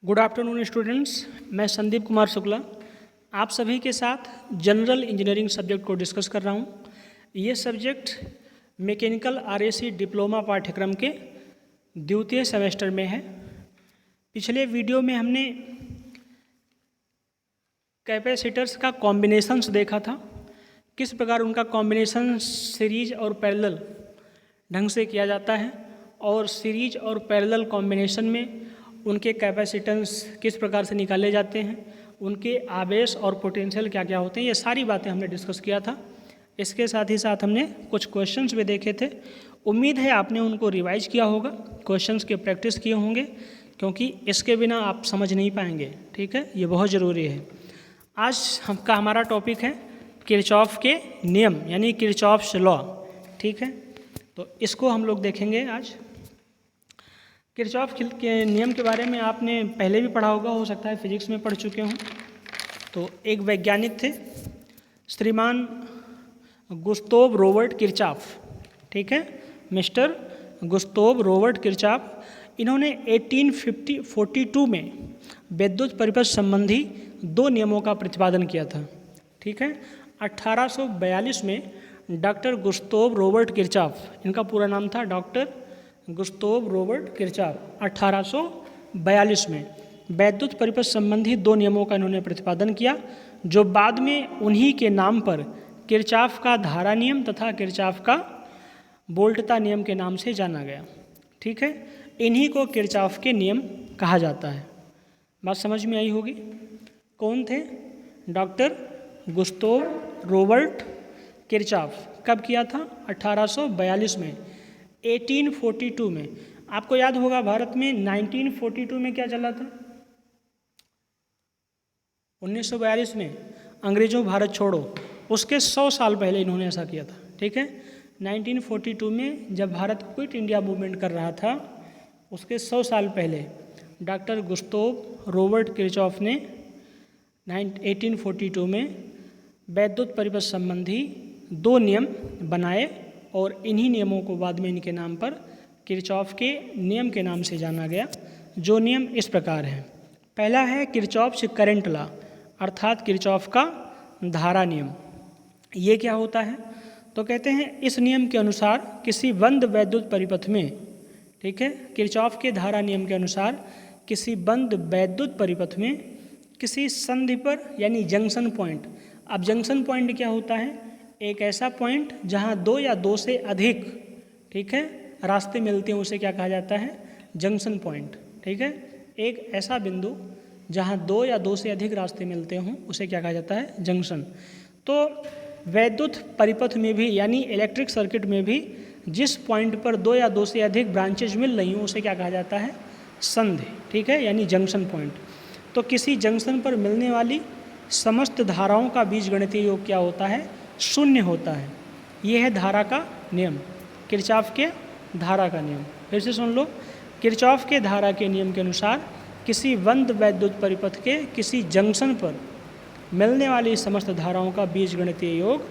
Good afternoon students, मैं संदीप कुमार शुक्ला आप सभी के साथ जनरल इंजीनियरिंग सब्जेक्ट को डिस्कस कर रहा हूँ। ये सब्जेक्ट मैकेनिकल आरएसी डिप्लोमा पाठ्यक्रम के द्वितीय सेमेस्टर में है। पिछले वीडियो में हमने कैपेसिटर्स का कॉम्बिनेशंस देखा था, किस प्रकार उनका कॉम्बिनेशन सीरीज और पैरेलल ढंग से किया जाता है और सीरीज और पैरेलल कॉम्बिनेशन में उनके कैपेसिटेंस किस प्रकार से निकाले जाते हैं, उनके आवेश और पोटेंशियल क्या क्या होते हैं, ये सारी बातें हमने डिस्कस किया था। इसके साथ ही साथ हमने कुछ क्वेश्चंस भी देखे थे। उम्मीद है आपने उनको रिवाइज किया होगा, क्वेश्चंस के प्रैक्टिस किए होंगे, क्योंकि इसके बिना आप समझ नहीं पाएंगे। ठीक है, ये बहुत ज़रूरी है। आज हमारा टॉपिक है किरचॉफ के नियम यानी किरचॉफ्स लॉ। ठीक है, तो इसको हम लोग देखेंगे आज। किरचॉफ के नियम के बारे में आपने पहले भी पढ़ा होगा, हो सकता है फिजिक्स में पढ़ चुके हों। तो एक वैज्ञानिक थे श्रीमान गुस्ताव रोबर्ट किरचॉफ। ठीक है, मिस्टर गुस्ताव रोबर्ट किरचॉफ। इन्होंने 1842 में विद्युत परिपथ संबंधी दो नियमों का प्रतिपादन किया था। ठीक है, 1842 में डॉक्टर गुस्ताव रोबर्ट किरचॉफ, इनका पूरा नाम था डॉक्टर गुस्ताव रोबर्ट किरचॉफ, 1842 में वैद्युत परिपथ संबंधी दो नियमों का इन्होंने प्रतिपादन किया, जो बाद में उन्हीं के नाम पर किरचॉफ का धारा नियम तथा किरचॉफ का वोल्टता नियम के नाम से जाना गया। ठीक है, इन्हीं को किरचॉफ के नियम कहा जाता है। बात समझ में आई होगी। कौन थे? Doctor Gustav Robert Kirchhoff. कब किया था? 1842 में, 1842 में। आपको याद होगा भारत में 1942 में क्या चला था? 1942 में अंग्रेजों भारत छोड़ो, उसके 100 साल पहले इन्होंने ऐसा किया था। ठीक है, 1942 में जब भारत क्विट इंडिया मूवमेंट कर रहा था, उसके 100 साल पहले डॉक्टर गुस्ताव रोबर्ट किरचॉफ ने 1842 में वैद्युत परिपथ संबंधी दो नियम बनाए और इन्हीं नियमों को बाद में इनके नाम पर किरचॉफ के नियम के नाम से जाना गया। जो नियम इस प्रकार हैं। पहला है किरचॉफ्स करंट लॉ, अर्थात किरचॉफ का धारा नियम। ये क्या होता है? तो कहते हैं इस नियम के अनुसार किसी बंद वैद्युत परिपथ में, ठीक है, किरचॉफ के धारा नियम के अनुसार किसी बंद वैद्युत परिपथ में किसी संधि पर यानी जंक्शन पॉइंट। अब जंक्शन पॉइंट क्या होता है? एक ऐसा पॉइंट जहाँ दो या दो से अधिक, ठीक है, रास्ते मिलते हैं, उसे क्या कहा जाता है? Junction point. ठीक है, एक ऐसा बिंदु जहाँ दो या दो से अधिक रास्ते मिलते हों, उसे क्या कहा जाता है? जंक्शन। तो वैद्युत परिपथ में भी यानी इलेक्ट्रिक सर्किट में भी जिस पॉइंट पर दो या दो से अधिक ब्रांचेज मिल रही हों, उसे क्या कहा जाता है? संधि। ठीक है, यानी जंक्शन पॉइंट। तो किसी जंक्शन पर मिलने वाली समस्त धाराओं का बीजगणितीय योग क्या होता है? शून्य होता है। यह है धारा का नियम, किरचॉफ के धारा का नियम। फिर से सुन लो, किरचॉफ के धारा के नियम के अनुसार किसी बंद वैद्युत परिपथ के किसी जंक्शन पर मिलने वाली समस्त धाराओं का बीजगणितीय योग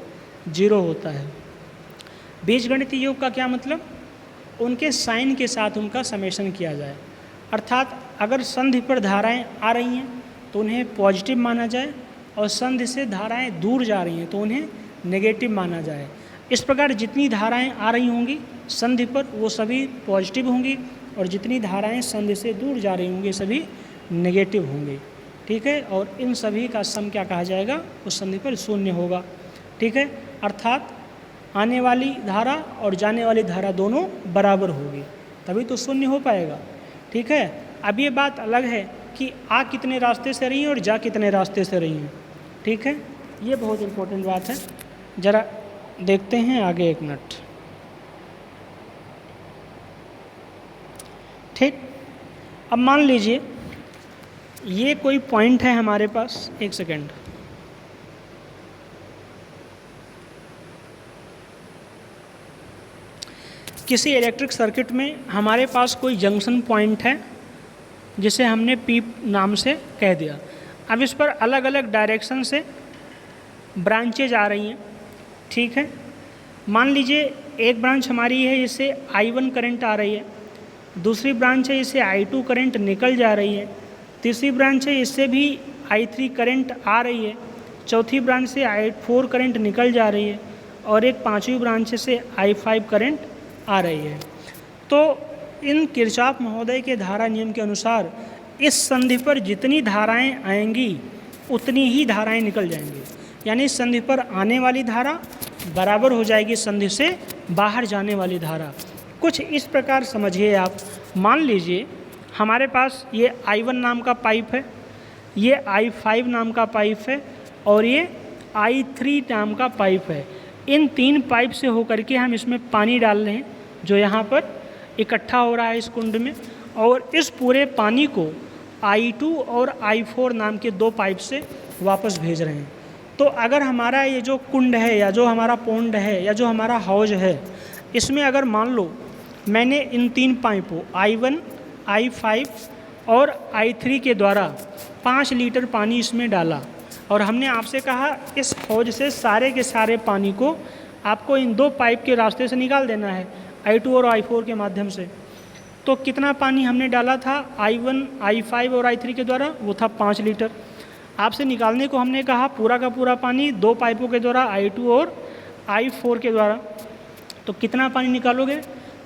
0 होता है। बीजगणितीय योग का क्या मतलब? उनके साइन के साथ उनका समेशन किया जाए। अर्थात अगर संधि पर धाराएं आ रही हैं तो उन्हें पॉजिटिव माना जाए, और संधि से धाराएं दूर जा रही हैं तो उन्हें नेगेटिव माना जाए। इस प्रकार जितनी धाराएं आ रही होंगी संधि पर, वो सभी पॉजिटिव होंगी, और जितनी धाराएं संधि से दूर जा रही होंगी सभी नेगेटिव होंगी। ठीक है, और इन सभी का सम क्या कहा जाएगा? उस संधि पर शून्य होगा। ठीक है, अर्थात आने वाली धारा और जाने वाली धारा दोनों बराबर होगी, तभी तो शून्य हो पाएगा। ठीक है, अब ये बात अलग है कि आ कितने रास्ते से रही हैं और जा कितने रास्ते से रही हैं। ठीक है, ये बहुत इम्पोर्टेंट बात है। ज़रा देखते हैं आगे, एक मिनट। ठीक, अब मान लीजिए ये कोई पॉइंट है हमारे पास, एक सेकेंड। किसी इलेक्ट्रिक सर्किट में हमारे पास कोई जंक्शन पॉइंट है जिसे हमने पी नाम से कह दिया। अब इस पर अलग अलग डायरेक्शन से ब्रांचेज आ रही हैं। ठीक है, मान लीजिए एक ब्रांच हमारी है, जिससे I1 करंट आ रही है, दूसरी ब्रांच है जिससे I2 करंट निकल जा रही है, तीसरी ब्रांच है, इससे भी I3 करंट आ रही है, चौथी ब्रांच से I4 करंट निकल जा रही है, और एक पांचवी ब्रांच से I5 करंट आ रही है। तो इन किरचॉफ महोदय के धारा नियम के अनुसार इस संधि पर जितनी धाराएं आएंगी उतनी ही धाराएं निकल जाएंगी, यानी इस संधि पर आने वाली धारा बराबर हो जाएगी संधि से बाहर जाने वाली धारा। कुछ इस प्रकार समझिए आप, मान लीजिए हमारे पास ये I1 नाम का पाइप है, ये I5 नाम का पाइप है, और ये I3 नाम का पाइप है। इन तीन पाइप से होकर के हम इसमें पानी डाल रहे हैं जो यहाँ पर इकट्ठा हो रहा है इस कुंड में, और इस पूरे पानी को I2 और I4 नाम के दो पाइप से वापस भेज रहे हैं। तो अगर हमारा ये जो कुंड है या जो हमारा पोंड है या जो हमारा हौज है, इसमें अगर मान लो मैंने इन तीन पाइपों I1, I5 और I3 के द्वारा 5 लीटर पानी इसमें डाला, और हमने आपसे कहा इस हौज से सारे के सारे पानी को आपको इन दो पाइप के रास्ते से निकाल देना है, I2 और I4 के माध्यम से। तो कितना पानी हमने डाला था I1, I5 और I3 के द्वारा? वो था 5 लीटर। आपसे निकालने को हमने कहा पूरा का पूरा पानी दो पाइपों के द्वारा I2 और I4 के द्वारा। तो कितना पानी निकालोगे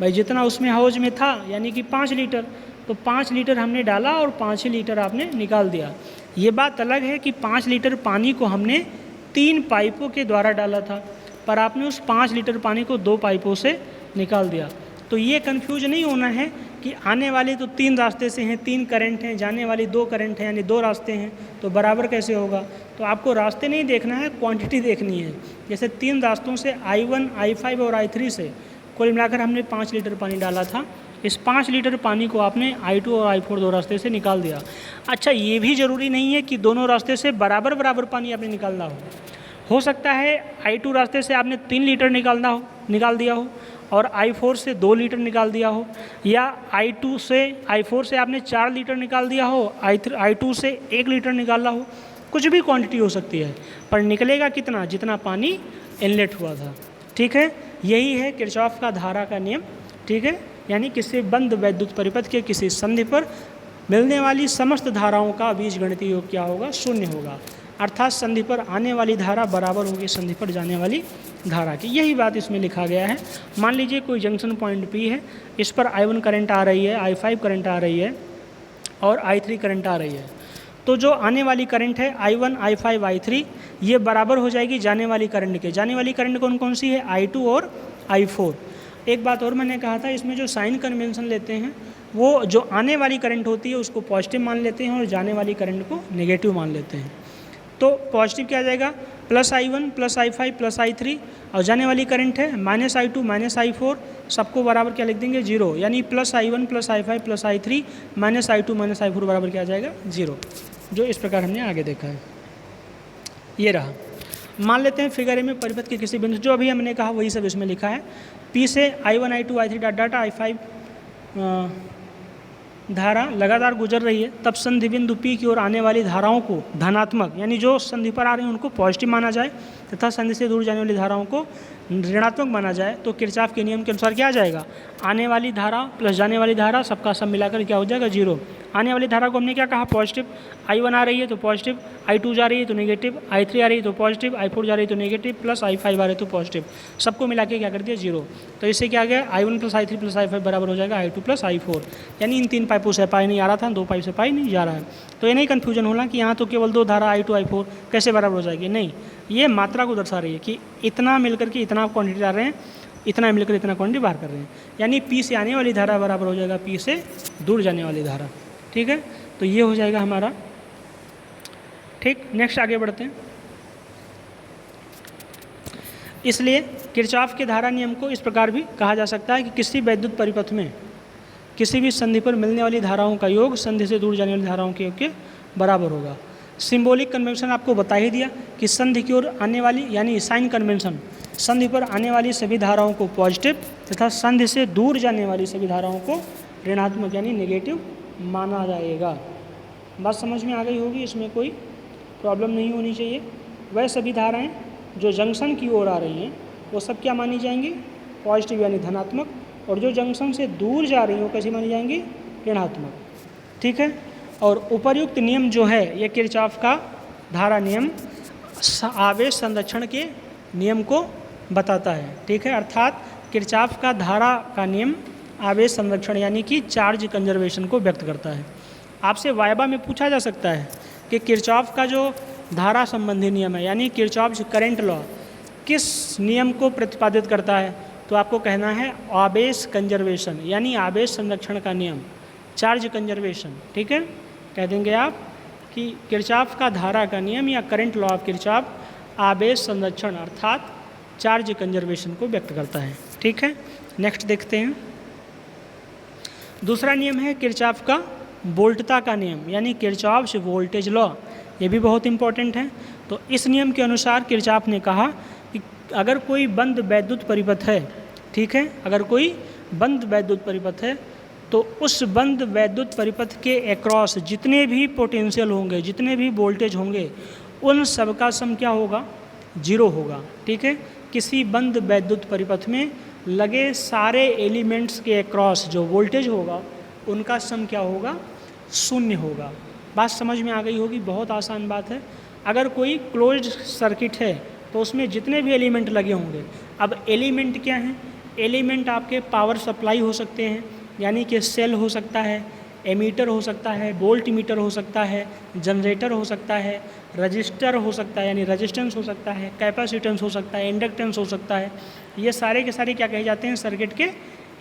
भाई? जितना उसमें हौज में था, यानी कि 5 लीटर। तो 5 लीटर हमने डाला और 5 ही लीटर आपने निकाल दिया। ये बात अलग है कि 5 लीटर पानी को हमने 3 पाइपों के द्वारा डाला था, पर आपने उस 5 लीटर पानी को 2 पाइपों से निकाल दिया। तो ये कंफ्यूज नहीं होना है कि आने वाले तो 3 रास्ते से हैं, 3 करंट हैं, जाने वाली 2 करंट हैं, यानी 2 रास्ते हैं, तो बराबर कैसे होगा? तो आपको रास्ते नहीं देखना है, क्वांटिटी देखनी है। जैसे 3 रास्तों से I1, I5 और I3 से कुल मिलाकर हमने 5 लीटर पानी डाला था। इस 5 लीटर पानी को आपने I2 और I4 दो रास्ते से निकाल दिया। अच्छा, ये भी ज़रूरी नहीं है कि दोनों रास्ते से बराबर बराबर पानी आपने निकालना हो सकता है I2 रास्ते से आपने 3 लीटर निकाल दिया हो और I4 से 2 लीटर निकाल दिया हो, या I4 से आपने 4 लीटर निकाल दिया हो, I2 से 1 लीटर निकाला हो। कुछ भी क्वांटिटी हो सकती है, पर निकलेगा कितना? जितना पानी इनलेट हुआ था। ठीक है, यही है किरचॉफ का धारा का नियम। ठीक है, यानी किसी बंद वैद्युत परिपथ के किसी संधि पर मिलने वाली समस्त धाराओं का बीजगणितीय योग क्या होगा? 0 होगा। अर्थात संधि पर आने वाली धारा बराबर होगी संधि पर जाने वाली धारा की। यही बात इसमें लिखा गया है। मान लीजिए कोई जंक्शन पॉइंट P है, इस पर I1 करंट आ रही है, I5 करंट आ रही है और I3 करंट आ रही है। तो जो आने वाली करंट है I1, I5, I3, ये बराबर हो जाएगी जाने वाली करंट के। जाने वाली करंट कौन कौन सी है? I2 और I4। एक बात और मैंने कहा था, इसमें जो साइन कन्वेंशन लेते हैं वो जो आने वाली करंट होती है उसको पॉजिटिव मान लेते हैं और जाने वाली करंट को नेगेटिव मान लेते हैं। तो पॉजिटिव क्या आ जाएगा? +I1 +I5 +I3, और जाने वाली करंट है -I2 -I4, सबको बराबर क्या लिख देंगे? 0। यानी +I1 +I5 +I3 -I2 -I4 बराबर क्या आ जाएगा? 0। जो इस प्रकार हमने आगे देखा है। ये रहा। मान लेते हैं फिगर ए में परिपथ के किसी बिंदु, जो अभी हमने कहा वही सब इसमें लिखा है। P से I1 I2 I3 data I5 धारा लगातार गुजर रही है, तब संधि बिंदु P की ओर आने वाली धाराओं को धनात्मक, यानी जो संधि पर आ रही हैं उनको पॉजिटिव माना जाए तथा संधि से दूर जाने वाली धाराओं को ऋणात्मक माना जाए। तो किरचॉफ के नियम के अनुसार क्या आ जाएगा? आने वाली धारा प्लस जाने वाली धारा, सबका सब मिलाकर क्या हो जाएगा? 0। आने वाली धारा को हमने क्या कहा? पॉजिटिव। I1 आ रही है तो पॉजिटिव, I2 जा रही है तो नेगेटिव, I3 आ रही है तो पॉजिटिव, I4 जा रही है तो नेगेटिव, +I5 आ रही है तो पॉजिटिव। सबको मिला के क्या कर दिया? 0। तो इससे क्या गया? I1 + I3 + I5 बराबर हो जाएगा I2 + I4। यानी इन 3 पाइपों से पाई नहीं आ रहा था, 2 पाइप से पाई नहीं जा रहा है। तो ये नहीं कन्फ्यूजन होना कि यहाँ तो केवल 2 धारा I2 I4 कैसे बराबर हो जाएगी। नहीं, ये मात्रा को दर्शा रही है कि इतना मिलकर के इतना क्वांटिटी डाल रहे हैं, इतना मिलकर इतना क्वांटिटी बाहर कर रहे हैं। यानी P से आने वाली धारा बराबर हो जाएगा P से दूर जाने वाली धारा। ठीक है, तो ये हो जाएगा हमारा। ठीक, नेक्स्ट आगे बढ़ते हैं। इसलिए किरचॉफ के धारा नियम को इस प्रकार भी कहा जा सकता है कि किसी वैद्युत परिपथ में किसी भी संधि पर मिलने वाली धाराओं का योग संधि से दूर जाने वाली धाराओं के योग के बराबर होगा। सिंबॉलिक कन्वेंशन आपको बता ही दिया कि संधि की ओर आने वाली, यानी साइन कन्वेंशन, संधि पर आने वाली सभी धाराओं को पॉजिटिव तथा संधि से दूर जाने वाली सभी धाराओं को ऋणात्मक यानी नेगेटिव माना जाएगा। बात समझ में आ गई होगी, इसमें कोई प्रॉब्लम नहीं होनी चाहिए। वह सभी धाराएं जो जंक्शन की ओर आ रही हैं वो सब क्या मानी जाएंगी? पॉजिटिव यानी धनात्मक, और जो जंक्शन से दूर जा रही हैं वो कैसी मानी जाएंगी? ऋणात्मक। ठीक है, और उपर्युक्त नियम जो है ये किरचॉफ का धारा नियम आवेश संरक्षण के नियम को बताता है। ठीक है, अर्थात किरचॉफ का धारा का नियम आवेश संरक्षण यानी कि चार्ज कंजर्वेशन को व्यक्त करता है। आपसे वाइवा में पूछा जा सकता है कि किरचॉफ का जो धारा संबंधी नियम है यानी किरचॉफ करंट लॉ किस नियम को प्रतिपादित करता है, तो आपको कहना है आवेश कंजर्वेशन यानी आवेश संरक्षण का नियम, चार्ज कंजर्वेशन। ठीक है, कह देंगे आप कि किरचॉफ का धारा का नियम या करंट लॉ ऑफ किरचॉफ आवेश संरक्षण अर्थात चार्ज कंजर्वेशन को व्यक्त करता है। ठीक है, नेक्स्ट देखते हैं। दूसरा नियम है किरचॉफ का वोल्टता का नियम यानी किरचॉफ्स वोल्टेज लॉ। ये भी बहुत इंपॉर्टेंट है। तो इस नियम के अनुसार किरचॉफ ने कहा कि अगर कोई बंद वैद्युत परिपथ है, ठीक है, अगर कोई बंद वैद्युत परिपथ है तो उस बंद वैद्युत परिपथ के अक्रॉस जितने भी पोटेंशियल होंगे, जितने भी वोल्टेज होंगे, उन सब का सम क्या होगा? जीरो होगा। ठीक है, किसी बंद वैद्युत परिपथ में लगे सारे एलिमेंट्स के अक्रॉस जो वोल्टेज होगा उनका सम क्या होगा? शून्य होगा। बात समझ में आ गई होगी, बहुत आसान बात है। अगर कोई क्लोज्ड सर्किट है तो उसमें जितने भी एलिमेंट लगे होंगे, अब एलिमेंट क्या हैं? एलिमेंट आपके पावर सप्लाई हो सकते हैं यानी कि सेल हो सकता है, एमीटर हो सकता है, वोल्ट मीटर हो सकता है, जनरेटर हो सकता है, रजिस्टर हो सकता है यानी रेजिस्टेंस हो सकता है, कैपेसिटेंस हो सकता है, इंडक्टेंस हो सकता है। ये सारे के सारे क्या कहे जाते हैं? सर्किट के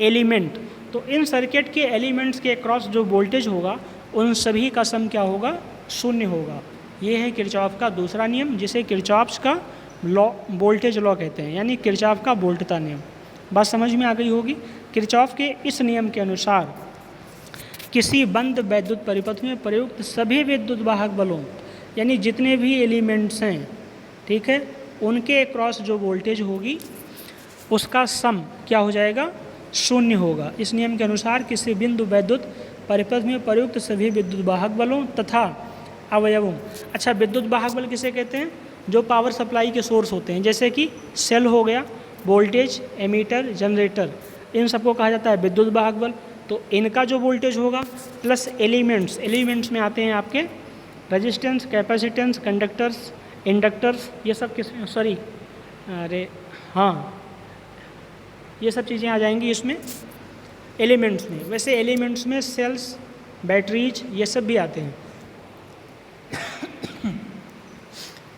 एलिमेंट। तो इन सर्किट के एलिमेंट्स के क्रॉस जो वोल्टेज होगा उन सभी का सम क्या होगा? शून्य होगा। ये है किरचॉफ का दूसरा नियम जिसे किरचॉफ्स का लॉ वोल्टेज लॉ कहते हैं यानी किरचॉफ का वोल्टता नियम। बात समझ में आ गई होगी। किरचॉफ के इस नियम के अनुसार किसी बंद वैद्युत परिपथ में प्रयुक्त सभी विद्युत वाहक बलों यानी जितने भी एलिमेंट्स हैं, ठीक है, उनके क्रॉस जो वोल्टेज होगी उसका सम क्या हो जाएगा? शून्य होगा। इस नियम के अनुसार किसी बिंदु वैद्युत परिपथ में प्रयुक्त सभी विद्युत वाहक बलों तथा अवयवों। अच्छा, विद्युत वाहक बल किसे कहते हैं? जो पावर सप्लाई के सोर्स होते हैं, जैसे कि सेल हो गया, वोल्टेज, एमीटर, जनरेटर, इन सबको कहा जाता है विद्युत वाहक बल। तो इनका जो वोल्टेज होगा प्लस एलिमेंट्स, एलिमेंट्स में आते हैं आपके रेजिस्टेंस, कैपेसिटेंस, कंडक्टर्स, इंडक्टर्स, ये सब किस ये सब चीज़ें आ जाएंगी इसमें एलिमेंट्स में। वैसे एलिमेंट्स में सेल्स, बैटरीज, ये सब भी आते हैं।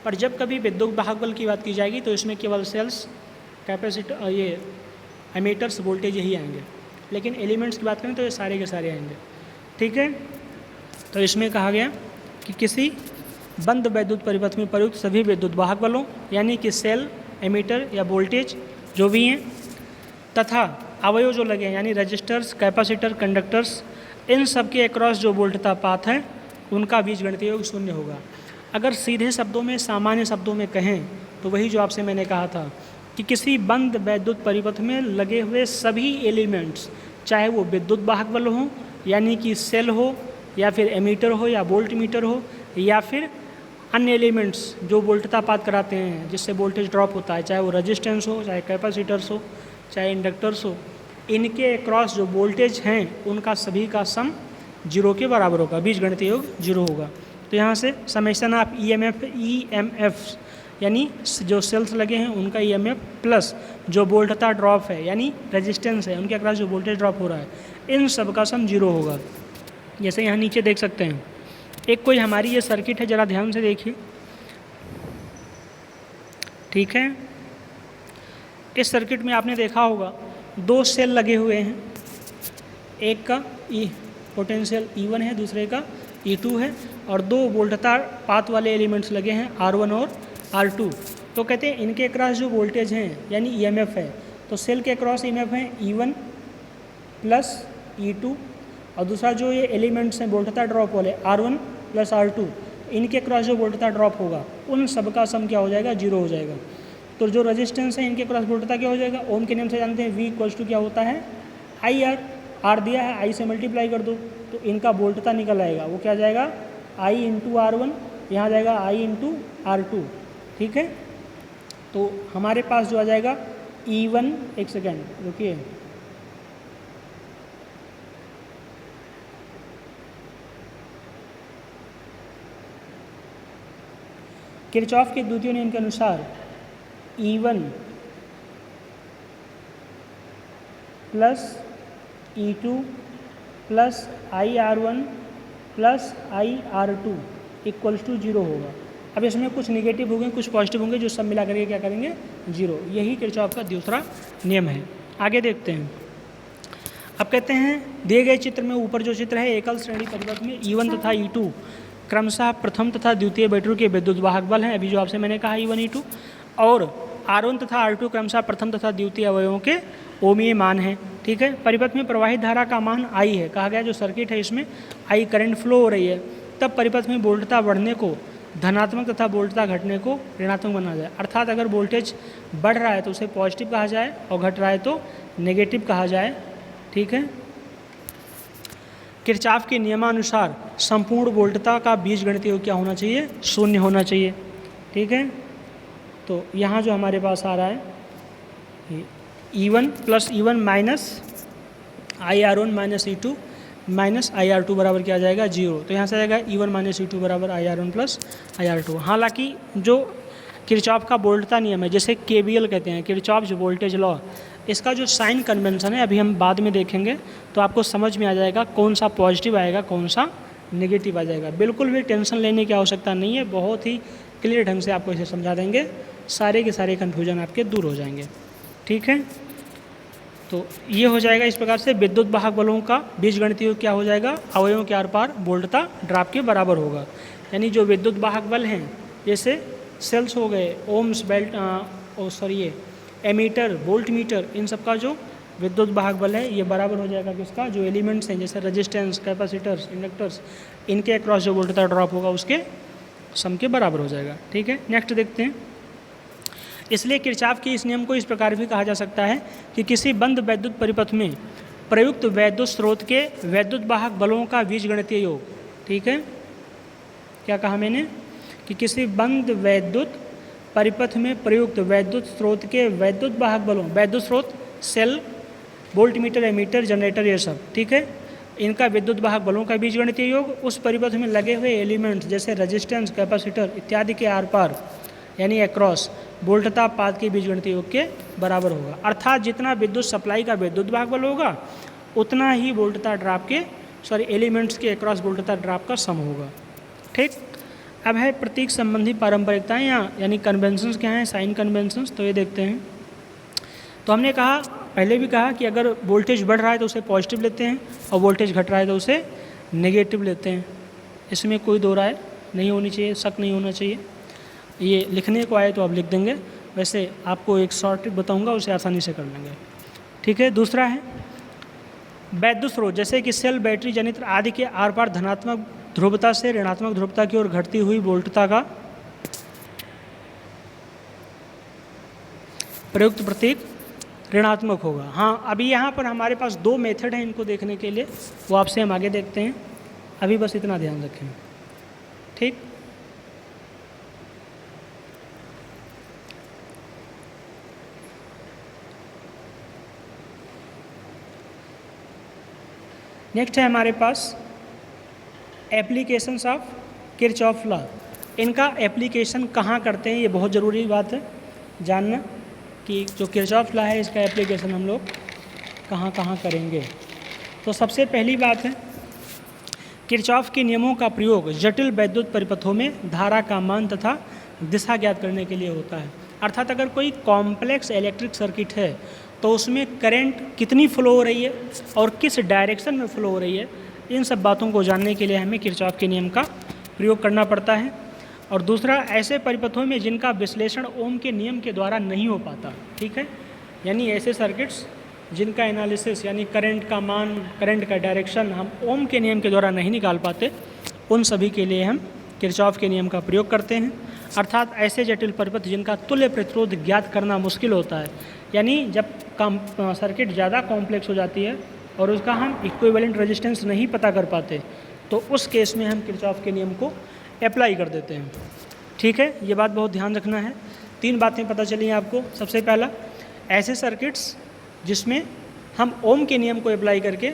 पर जब कभी विद्युत वाहक बल की बात की जाएगी तो इसमें केवल सेल्स, कैपेसिटर, ये एमीटर्स, वोल्टेज यही आएंगे। लेकिन एलिमेंट्स की बात करें तो ये सारे के सारे आएंगे। ठीक है, तो इसमें कहा गया कि किसी बंद वैद्युत परिपथ में प्रयुक्त सभी विद्युत वाहक बलों यानी कि सेल, एमीटर या वोल्टेज जो भी हैं तथा अवयव जो लगे हैं यानी रजिस्टर्स, कैपेसिटर, कंडक्टर्स, इन सब के अक्रॉस जो वोल्टता पात है उनका बीजगणितीय योग शून्य होगा। अगर सीधे शब्दों में, सामान्य शब्दों में कहें तो वही जो आपसे मैंने कहा था कि किसी बंद वैद्युत परिपथ में लगे हुए सभी एलिमेंट्स, चाहे वो विद्युत वाहक बल हो यानी कि सेल हो या फिर एमीटर हो या वोल्ट मीटर हो या फिर अन्य एलिमेंट्स जो वोल्टता पात कराते हैं जिससे वोल्टेज ड्रॉप होता है, चाहे वो रेजिस्टेंस हो, चाहे कैपेसिटर्स हो, चाहे इंडक्टर्स हो, इनके क्रॉस जो वोल्टेज हैं उनका सभी का सम जीरो के बराबर होगा, बीजगणितीय योग जीरो होगा। तो यहाँ से समेशन आप EMF यानी जो सेल्स लगे हैं उनका EMF प्लस जो वोल्टता ड्रॉप है यानी रेजिस्टेंस है उनके अक्रॉस जो वोल्टेज ड्रॉप हो रहा है, इन सब का सम जीरो होगा। जैसे यहाँ नीचे देख सकते हैं, एक कोई हमारी ये सर्किट है, ज़रा ध्यान से देखिए। ठीक है, इस सर्किट में आपने देखा होगा दो सेल लगे हुए हैं, एक का पोटेंशियल E1 है, दूसरे का E2 है, और दो वोल्टता पात वाले एलिमेंट्स लगे हैं R1 और R2। तो कहते हैं इनके अक्रॉस जो वोल्टेज हैं यानी EMF है, तो सेल के अक्रॉस EMF है E1 प्लस E2, और दूसरा जो ये एलिमेंट्स हैं वोल्टता ड्रॉप वाले R1 प्लस R2, इनके क्रॉस जो वोल्टता ड्रॉप होगा उन सब का सम क्या हो जाएगा? जीरो हो जाएगा। तो जो रेजिस्टेंस है इनके क्रॉस वोल्टता क्या हो जाएगा? ओम के नियम से जानते हैं V = क्या होता है? IR। R दिया है, I से मल्टीप्लाई कर दो तो इनका वोल्टता निकल आएगा, वो क्या आ जाएगा? I × R1, यहाँ जाएगा I × R2। ठीक है, तो हमारे पास जो आ जाएगा E1, एक सेकेंड रुकिए, किरचॉफ के द्वितीय नियम के अनुसार E1 plus E2 plus IR1 plus IR2 equals to 0 होगा। अब इसमें कुछ निगेटिव होंगे, कुछ पॉजिटिव होंगे, जो सब मिला करके क्या करेंगे 0। यही किरचॉफ का दूसरा नियम है। आगे देखते हैं। अब कहते हैं दिए गए चित्र में, ऊपर जो चित्र है एकल श्रेणी परिपथ में E1 तथा E2 क्रमशः प्रथम तथा द्वितीय बैटरी के विद्युत वाहक बल हैं, अभी जो आपसे मैंने कहा E1 E2, और R1 तथा R2 क्रमशः प्रथम तथा द्वितीय अवयवों के ओमीय मान हैं। ठीक है। परिपथ में प्रवाहित धारा का मान I है, कहा गया जो सर्किट है इसमें I करंट फ्लो हो रही है, तब परिपथ में वोल्टता बढ़ने को धनात्मक तथा वोल्टता घटने को ऋणात्मक माना जाए। अर्थात अगर वोल्टेज बढ़ रहा है तो उसे पॉजिटिव कहा जाए और घट रहा है तो नेगेटिव कहा जाए। ठीक है। किरचॉफ के नियमानुसार संपूर्ण वोल्टता का बीजगणितीय योग क्या होना चाहिए? 0 होना चाहिए। ठीक है। तो यहाँ जो हमारे पास आ रहा है E1 plus E1 minus IR1 minus E2 minus IR2 बराबर क्या आ जाएगा 0। तो यहाँ से आएगा E1 माइनस E2 बराबर IR1 प्लस IR2। हालांकि जो किरचॉफ का वोल्टता नियम है, जैसे KVL कहते हैं, किरचॉफ जो वोल्टेज लॉ, इसका जो साइन कन्वेंशन है अभी हम बाद में देखेंगे, तो आपको समझ में आ जाएगा कौन सा पॉजिटिव आएगा कौन सा नेगेटिव आ जाएगा। बिल्कुल भी टेंशन लेने की आवश्यकता नहीं है, बहुत ही क्लियर ढंग से आपको इसे समझा देंगे, सारे के सारे कन्फ्यूजन आपके दूर हो जाएंगे। ठीक है। तो ये हो जाएगा इस प्रकार से विद्युत वाहक बलों का बीजगणितीय योग क्या हो जाएगा? अवयवों के आर पार वोल्टता ड्रॉप के बराबर होगा। यानी जो विद्युत वाहक बल हैं, जैसे सेल्स हो गए, ओम्स, बेल्ट, एमीटर, वोल्ट मीटर, इन सब का जो विद्युत वाहक बल है ये बराबर हो जाएगा किसका? जो एलिमेंट्स हैं जैसे रेजिस्टेंस, कैपेसिटर्स, इंडक्टर्स, इनके अक्रॉस जो वोल्टता ड्रॉप होगा उसके सम के बराबर हो जाएगा। ठीक है। नेक्स्ट देखते हैं। इसलिए किरचॉफ के इस नियम को इस प्रकार भी कहा जा सकता है कि किसी बंद वैद्युत परिपथ में प्रयुक्त वैद्युत स्रोत के वैद्युत वाहक बलों का बीजगणितीय योग। ठीक है। क्या कहा मैंने? कि किसी बंद वैद्युत परिपथ में प्रयुक्त वैद्युत स्रोत के वैद्युत वाहक बलों, वैद्युत स्रोत cell, volt meter, ammeter, generator, ये सब, ठीक है, इनका विद्युत वाहक बलों का बीजगणितीय योग उस परिपथ में लगे हुए एलिमेंट्स जैसे रेजिस्टेंस, कैपेसिटर इत्यादि के आर पार यानी अक्रॉस वोल्टता पात के बीजगणितीय योग के बराबर होगा। अर्थात जितना विद्युत सप्लाई का विद्युत वाहक बल होगा उतना ही वोल्टता ड्रॉप के एलिमेंट्स के अक्रॉस वोल्टता ड्रॉप का सम होगा। ठीक। अब है प्रतीक संबंधी पारंपरिकताएं यानी कन्वेंशंस क्या हैं, साइन कन्वेंशंस। तो ये देखते हैं। तो हमने कहा, पहले भी कहा कि अगर वोल्टेज बढ़ रहा है तो उसे पॉजिटिव लेते हैं और वोल्टेज घट रहा है तो उसे नेगेटिव लेते हैं। इसमें कोई दो राय नहीं होनी चाहिए, शक नहीं होना चाहिए। ये लिखने को आए तो आप लिख देंगे, वैसे आपको एक शॉर्ट ट्रिक बताऊंगा, उसे आसानी से कर लेंगे। ठीक है। दूसरा है वैद्युत स्रोत जैसे कि सेल, बैटरी, जनित्र आदि के आर पार धनात्मक ध्रुवता से ऋणात्मक ध्रुवता की ओर घटती हुई वोल्टता का प्रयुक्त प्रतीक ऋणात्मक होगा। हाँ, अभी यहाँ पर हमारे पास दो मेथड हैं इनको देखने के लिए, वो आपसे हम आगे देखते हैं। अभी बस इतना ध्यान रखें। ठीक। नेक्स्ट है हमारे पास एप्लीकेशंस ऑफ किरचॉफ लॉ। इनका एप्लीकेशन कहाँ करते हैं, ये बहुत ज़रूरी बात है जानना कि जो किरचॉफ लॉ है इसका एप्लीकेशन हम लोग कहाँ कहाँ करेंगे। तो सबसे पहली बात है, किरचॉफ के नियमों का प्रयोग जटिल वैद्युत परिपथों में धारा का मान तथा दिशा ज्ञात करने के लिए होता है। अर्थात अगर कोई कॉम्प्लेक्स इलेक्ट्रिक सर्किट है तो उसमें करंट कितनी फ्लो हो रही है और किस डायरेक्शन में फ्लो हो रही है, इन सब बातों को जानने के लिए हमें किरचॉफ के नियम का प्रयोग करना पड़ता है। और दूसरा, ऐसे परिपथों में जिनका विश्लेषण ओम के नियम के द्वारा नहीं हो पाता। ठीक है। यानी ऐसे सर्किट्स जिनका एनालिसिस यानी करंट का मान, करंट का डायरेक्शन हम ओम के नियम के द्वारा नहीं निकाल पाते, उन सभी के लिए हम किरचॉफ के नियम का प्रयोग करते हैं। अर्थात ऐसे जटिल परिपथ जिनका तुल्य प्रतिरोध ज्ञात करना मुश्किल होता है, यानी जब सर्किट ज़्यादा कॉम्प्लेक्स हो जाती है और उसका हम इक्विवेलेंट रेजिस्टेंस नहीं पता कर पाते, तो उस केस में हम किरचॉफ के नियम को अप्लाई कर देते हैं। ठीक है। ये बात बहुत ध्यान रखना है। तीन बातें पता चली हैं आपको। सबसे पहला, ऐसे सर्किट्स जिसमें हम ओम के नियम को अप्लाई करके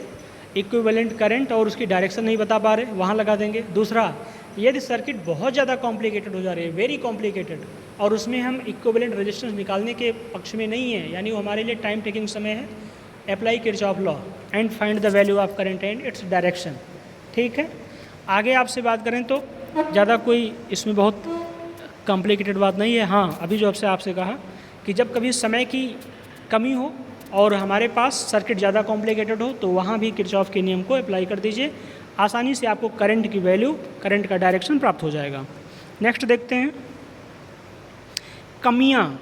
इक्विवेलेंट करंट और उसकी डायरेक्शन नहीं बता पा रहे, वहाँ लगा देंगे। दूसरा, यदि सर्किट बहुत ज़्यादा कॉम्प्लिकेटेड हो जा रही है, वेरी कॉम्प्लिकेटेड, और उसमें हम इक्विवेलेंट रेजिस्टेंस निकालने के पक्ष में नहीं है, यानी वो हमारे लिए टाइम टेकिंग समय है, apply Kirchhoff law and find the value of current and its direction. ठीक है, आगे आपसे बात करें तो ज़्यादा कोई इसमें बहुत कॉम्प्लिकेटेड बात नहीं है। हाँ, अभी जो आपसे कहा कि जब कभी समय की कमी हो और हमारे पास सर्किट ज़्यादा कॉम्प्लिकेटेड हो तो वहाँ भी किरचॉफ के नियम को अप्लाई कर दीजिए, आसानी से आपको करंट की वैल्यू, करंट का डायरेक्शन प्राप्त हो जाएगा। नेक्स्ट देखते हैं कमियाँ।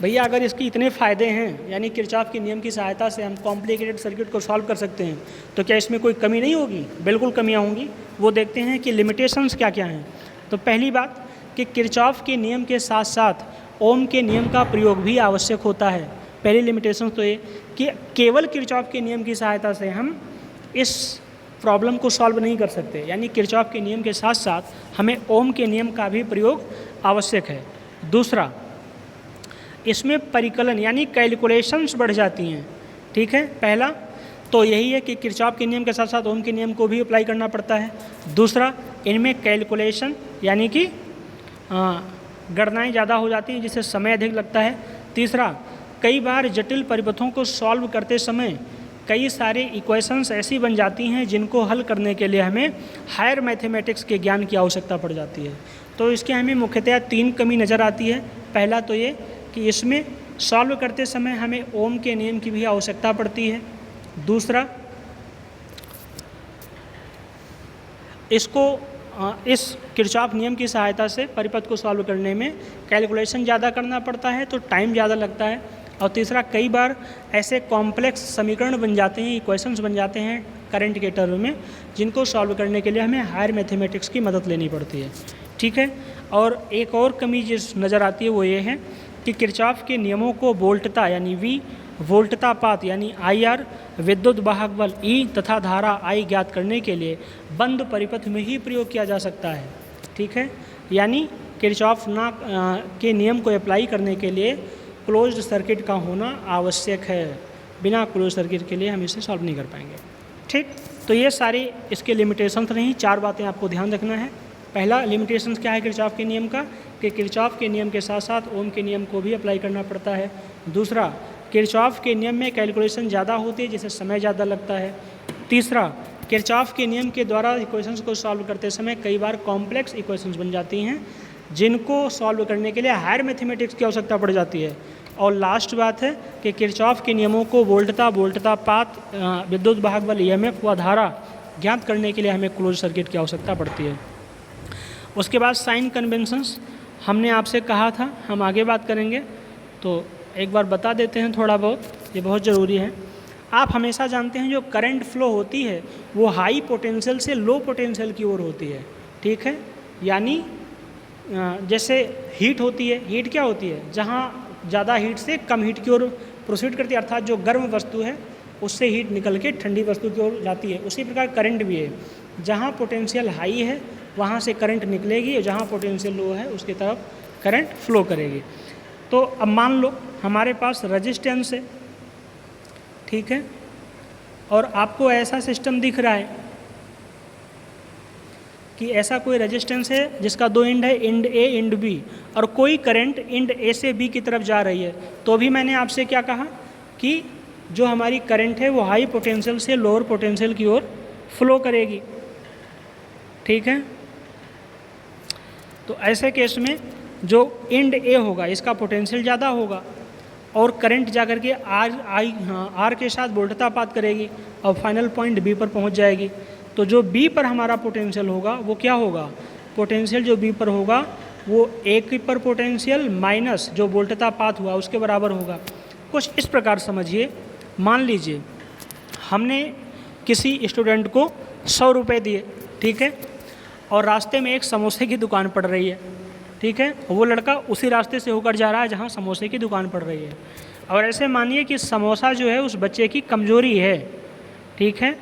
भैया अगर इसके इतने फ़ायदे हैं, यानी किरचॉफ के नियम की सहायता से हम कॉम्प्लिकेटेड सर्किट को सॉल्व कर सकते हैं, तो क्या इसमें कोई कमी नहीं होगी? बिल्कुल कमियाँ होंगी। वो देखते हैं कि लिमिटेशंस क्या क्या हैं। तो पहली बात कि किरचॉफ के नियम के साथ साथ ओम के नियम का प्रयोग भी आवश्यक होता है। पहली लिमिटेशन तो ये कि केवल किरचॉफ के नियम की सहायता से हम इस प्रॉब्लम को सॉल्व नहीं कर सकते, यानी किरचॉफ के नियम के साथ साथ हमें ओम के नियम का भी प्रयोग आवश्यक है। दूसरा, इसमें परिकलन यानी कैलकुलेशंस बढ़ जाती हैं। ठीक है, पहला तो यही है कि किरचॉफ के नियम के साथ साथ ओम के नियम को भी अप्लाई करना पड़ता है। दूसरा, इनमें कैलकुलेशन यानी कि गणनाएँ ज़्यादा हो जाती हैं, जिससे समय अधिक लगता है। तीसरा, कई बार जटिल परिपथों को सॉल्व करते समय कई सारे इक्वेशंस ऐसी बन जाती हैं जिनको हल करने के लिए हमें हायर मैथमेटिक्स के ज्ञान की आवश्यकता पड़ जाती है। तो इसके हमें मुख्यतः 3 कमी नज़र आती है। पहला तो ये कि इसमें सॉल्व करते समय हमें ओम के नियम की भी आवश्यकता पड़ती है। दूसरा, इस किरचॉफ नियम की सहायता से परिपथ को सॉल्व करने में कैलकुलेशन ज़्यादा करना पड़ता है, तो टाइम ज़्यादा लगता है। और तीसरा, कई बार ऐसे कॉम्प्लेक्स समीकरण बन जाते हैं, इक्वेशंस बन जाते हैं करंट के टर्म में, जिनको सॉल्व करने के लिए हमें हायर मैथमेटिक्स की मदद लेनी पड़ती है। ठीक है, और एक और कमी जिस नज़र आती है वो ये है कि किरचॉफ के नियमों को वोल्टता यानी V, वोल्टता पात यानी IR, विद्युत वाहक बल E तथा धारा I ज्ञात करने के लिए बंद परिपथ में ही प्रयोग किया जा सकता है। ठीक है, यानी किरचॉफ के नियम को अप्लाई करने के लिए क्लोज्ड सर्किट का होना आवश्यक है। बिना क्लोज सर्किट के लिए हम इसे सॉल्व नहीं कर पाएंगे। ठीक, तो ये सारी इसके लिमिटेशंस रहीं। 4 बातें आपको ध्यान रखना है। पहला लिमिटेशंस क्या है किरचॉफ के नियम का, कि किरचॉफ के नियम के साथ साथ ओम के नियम को भी अप्लाई करना पड़ता है। दूसरा, किरचॉफ के नियम में कैलकुलेशन ज़्यादा होती है जिससे समय ज़्यादा लगता है। तीसरा, किरचॉफ के नियम के द्वारा इक्वेशंस को सॉल्व करते समय कई बार कॉम्प्लेक्स इक्वेशंस बन जाती हैं जिनको सॉल्व करने के लिए हायर मैथमेटिक्स की आवश्यकता पड़ जाती है। और लास्ट बात है कि किरचॉफ के नियमों को वोल्टता पात, विद्युत वाहक बल EMF व धारा ज्ञात करने के लिए हमें क्लोज सर्किट की आवश्यकता पड़ती है। उसके बाद साइन कन्वेंशंस हमने आपसे कहा था, हम आगे बात करेंगे, तो एक बार बता देते हैं थोड़ा बहुत, ये बहुत ज़रूरी है। आप हमेशा जानते हैं जो करंट फ्लो होती है वो हाई पोटेंशियल से लो पोटेंशियल की ओर होती है। ठीक है, यानी जैसे हीट होती है, हीट क्या होती है, जहाँ ज़्यादा हीट से कम हीट की ओर प्रोसीड करती है, अर्थात जो गर्म वस्तु है उससे हीट निकल के ठंडी वस्तु की ओर जाती है। उसी प्रकार करंट भी है, जहाँ पोटेंशियल हाई है वहाँ से करंट निकलेगी और जहाँ पोटेंशियल लो है उसकी तरफ करंट फ्लो करेगी। तो अब मान लो हमारे पास रेजिस्टेंस है, ठीक है, और आपको ऐसा सिस्टम दिख रहा है कि ऐसा कोई रेजिस्टेंस है जिसका 2 एंड है, एंड A एंड B, और कोई करंट एंड A से B की तरफ जा रही है। तो भी मैंने आपसे क्या कहा कि जो हमारी करंट है वो हाई पोटेंशियल से लोअर पोटेंशियल की ओर फ्लो करेगी। ठीक है, तो ऐसे केस में जो एंड A होगा इसका पोटेंशियल ज़्यादा होगा और करंट जा कर के R के साथ वोल्टतापात करेगी और फाइनल पॉइंट B पर पहुंच जाएगी। तो जो B पर हमारा पोटेंशियल होगा वो क्या होगा, पोटेंशियल जो B पर होगा वो A पर पोटेंशियल माइनस जो वोल्टतापात हुआ उसके बराबर होगा। कुछ इस प्रकार समझिए, मान लीजिए हमने किसी स्टूडेंट को 100 रुपये दिए, ठीक है, और रास्ते में एक समोसे की दुकान पड़ रही है, ठीक है, वो लड़का उसी रास्ते से होकर जा रहा है जहाँ समोसे की दुकान पड़ रही है। और ऐसे मानिए कि समोसा जो है उस बच्चे की कमज़ोरी है, ठीक है,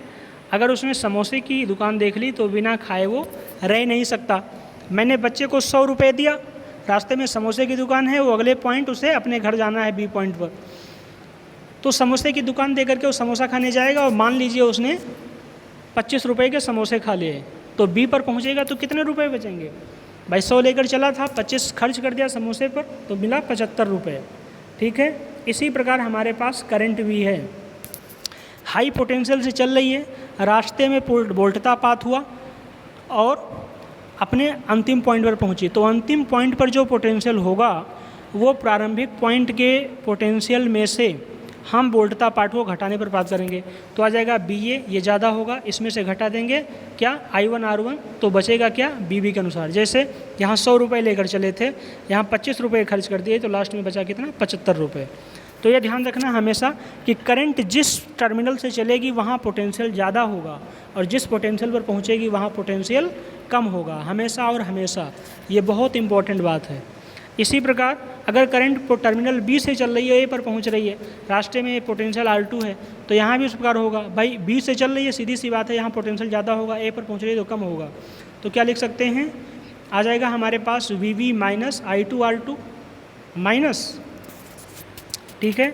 अगर उसने समोसे की दुकान देख ली तो बिना खाए वो रह नहीं सकता। मैंने बच्चे को 100 रुपये दिया, रास्ते में समोसे की दुकान है, वो अगले पॉइंट उसे अपने घर जाना है B पॉइंट पर, तो समोसे की दुकान दे करके वो समोसा खाने जाएगा और मान लीजिए उसने 25 रुपये के समोसे खा लिए, तो बी पर पहुँचेगा तो कितने रुपये बचेंगे भाई? 100 लेकर चला था, 25 खर्च कर दिया समोसे पर, तो मिला 75 रुपये। ठीक है, इसी प्रकार हमारे पास करंट भी है। हाई पोटेंशियल से चल रही है, रास्ते में वोल्टतापात हुआ और अपने अंतिम पॉइंट पर पहुंची, तो अंतिम पॉइंट पर जो पोटेंशियल होगा वो प्रारंभिक पॉइंट के पोटेंशियल में से हम वोल्टतापात को घटाने पर प्राप्त करेंगे। तो आ जाएगा बी ए, ये ज़्यादा होगा, इसमें से घटा देंगे क्या I1 R1, तो बचेगा क्या बी बी के अनुसार। जैसे यहाँ 100 रुपये लेकर चले थे, यहाँ 25 रुपये खर्च कर दिए, तो लास्ट में बचा कितना 75 रुपये। तो ये ध्यान रखना हमेशा कि करंट जिस टर्मिनल से चलेगी वहाँ पोटेंशियल ज़्यादा होगा और जिस पोटेंशियल पर पहुँचेगी वहाँ पोटेंशियल कम होगा, हमेशा और हमेशा। ये बहुत इंपॉर्टेंट बात है। इसी प्रकार अगर करंट टर्मिनल बी से चल रही है, ए पर पहुंच रही है, रास्ते में पोटेंशियल R2 है, तो यहाँ भी उस प्रकार होगा। भाई बी से चल रही है, सीधी सी बात है, यहाँ पोटेंशियल ज़्यादा होगा, ए पर पहुंच रही है तो कम होगा। तो क्या लिख सकते हैं, आ जाएगा हमारे पास VB minus I2 R2 minus, ठीक है,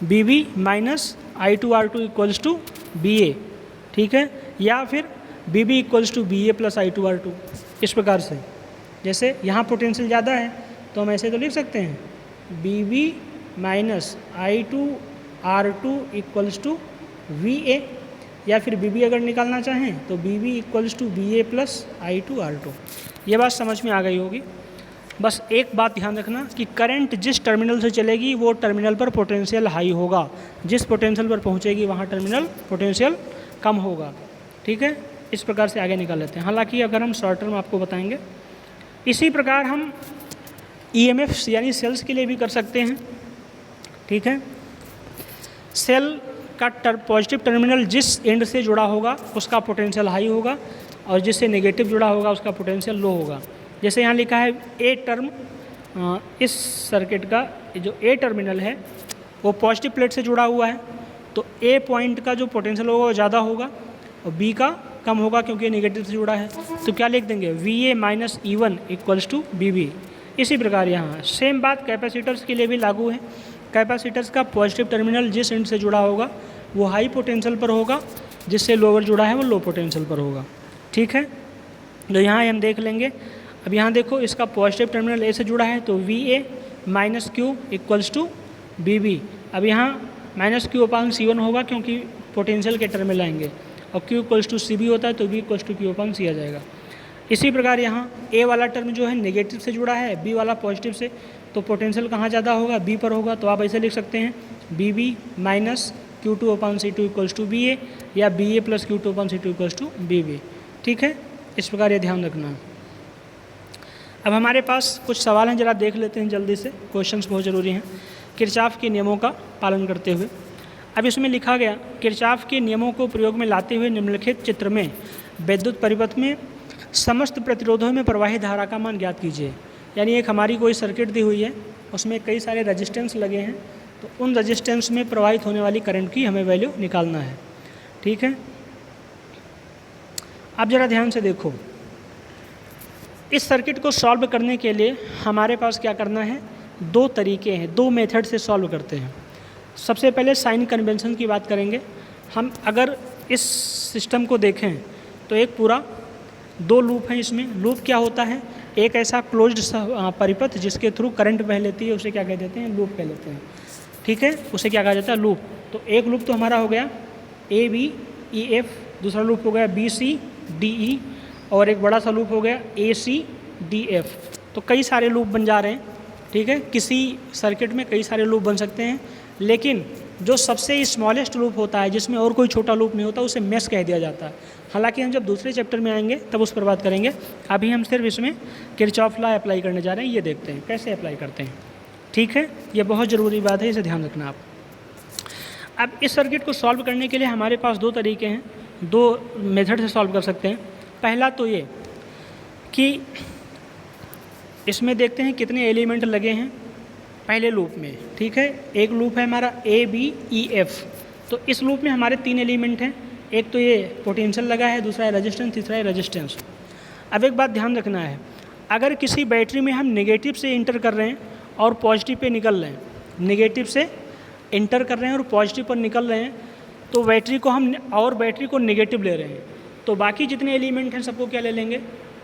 BB minus I2 R2 equals to BA, ठीक है, या फिर BB equals to BA plus I2 R2, इस प्रकार से। जैसे यहाँ पोटेंशियल ज़्यादा है तो हम ऐसे तो लिख सकते हैं BB minus I2 R2 equals to VA, या फिर BB अगर निकालना चाहें तो BB equals to BA plus I2 R2। ये बात समझ में आ गई होगी। बस एक बात ध्यान रखना कि करंट जिस टर्मिनल से चलेगी वो टर्मिनल पर पोटेंशियल हाई होगा, जिस पोटेंशियल पर पहुंचेगी वहाँ टर्मिनल पोटेंशियल कम होगा। ठीक है, इस प्रकार से आगे निकाल लेते हैं। हालांकि अगर हम शॉर्ट टर्म आपको बताएंगे, इसी प्रकार हम EMFs यानी सेल्स के लिए भी कर सकते हैं। ठीक है, सेल का पॉजिटिव टर्मिनल जिस एंड से जुड़ा होगा उसका पोटेंशियल हाई होगा और जिससे नेगेटिव जुड़ा होगा उसका पोटेंशियल लो होगा। जैसे यहाँ लिखा है ए टर्म, इस सर्किट का जो ए टर्मिनल है वो पॉजिटिव प्लेट से जुड़ा हुआ है, तो ए पॉइंट का जो पोटेंशियल होगा वो ज़्यादा होगा और बी का कम होगा क्योंकि नेगेटिव से जुड़ा है। तो क्या लिख देंगे VA minus E1 equals to BB। इसी प्रकार यहाँ सेम बात कैपेसिटर्स के लिए भी लागू है। कैपेसिटर्स का पॉजिटिव टर्मिनल जिस एंड से जुड़ा होगा वो हाई पोटेंशियल पर होगा, जिससे लोअर जुड़ा है वो लो पोटेंशियल पर होगा। ठीक है, तो यहाँ हम देख लेंगे। अब यहाँ देखो, इसका पॉजिटिव टर्मिनल ए से जुड़ा है तो VA minus Q equals to BB। अब यहाँ माइनस Q अपान C1 होगा क्योंकि पोटेंशियल के टर्मिनल आएंगे, और Q इक्वल्स टू CB होता है तो B equals to Q upon C आ जाएगा। इसी प्रकार यहाँ A वाला टर्म जो है नेगेटिव से जुड़ा है, B वाला पॉजिटिव से, तो पोटेंशियल कहाँ ज़्यादा होगा, B पर होगा। तो आप ऐसे लिख सकते हैं BB minus Q2 upon C2 equals to BA, या BA plus Q2 upon C2 equals to BB। ठीक है, इस प्रकार ये ध्यान रखना है। अब हमारे पास कुछ सवाल हैं, जरा देख लेते हैं जल्दी से। क्वेश्चंस बहुत ज़रूरी हैं किरचॉफ के नियमों का पालन करते हुए। अब इसमें लिखा गया, किरचॉफ के नियमों को प्रयोग में लाते हुए निम्नलिखित चित्र में विद्युत परिपथ में समस्त प्रतिरोधों में प्रवाहित धारा का मान ज्ञात कीजिए। यानी एक हमारी कोई सर्किट दी हुई है, उसमें कई सारे रजिस्टेंस लगे हैं, तो उन रजिस्टेंस में प्रवाहित होने वाली करंट की हमें वैल्यू निकालना है। ठीक है, अब ज़रा ध्यान से देखो, इस सर्किट को सॉल्व करने के लिए हमारे पास क्या करना है, दो तरीके हैं, दो मेथड से सॉल्व करते हैं। सबसे पहले साइन कन्वेंशन की बात करेंगे हम। अगर इस सिस्टम को देखें तो एक पूरा दो लूप हैं। इसमें लूप क्या होता है, एक ऐसा क्लोज्ड परिपथ जिसके थ्रू करंट बह लेती है, उसे क्या कह देते हैं, लूप कह लेते हैं। ठीक है, उसे क्या कहा जाता है, लूप। तो एक लूप तो हमारा हो गया ABEF, दूसरा लूप हो गया BCDE, और एक बड़ा सा लूप हो गया ACDF। तो कई सारे लूप बन जा रहे हैं। ठीक है, किसी सर्किट में कई सारे लूप बन सकते हैं, लेकिन जो सबसे स्मॉलेस्ट लूप होता है, जिसमें और कोई छोटा लूप नहीं होता, उसे मेश कह दिया जाता है। हालांकि हम जब दूसरे चैप्टर में आएंगे तब उस पर बात करेंगे। अभी हम सिर्फ इसमें किरचॉफ लॉ अप्लाई करने जा रहे हैं। ये देखते हैं कैसे अप्लाई करते हैं। ठीक है, ये बहुत ज़रूरी बात है, इसे ध्यान रखना आप। अब इस सर्किट को सॉल्व करने के लिए हमारे पास दो तरीके हैं, दो मेथड से सॉल्व कर सकते हैं। पहला तो ये कि इसमें देखते हैं कितने एलिमेंट लगे हैं पहले लूप में। ठीक है, एक लूप है हमारा ABEF, तो इस लूप में हमारे तीन एलिमेंट हैं। एक तो ये पोटेंशियल लगा है, दूसरा है रेजिस्टेंस, तीसरा है रेजिस्टेंस। अब एक बात ध्यान रखना है, अगर किसी बैटरी में हम नेगेटिव से इंटर कर रहे हैं और पॉजिटिव पे निकल रहे हैं, नेगेटिव से इंटर कर रहे हैं और पॉजिटिव पर निकल रहे हैं, तो बैटरी को नेगेटिव ले रहे हैं, तो बाकी जितने एलिमेंट हैं सबको क्या ले लेंगे,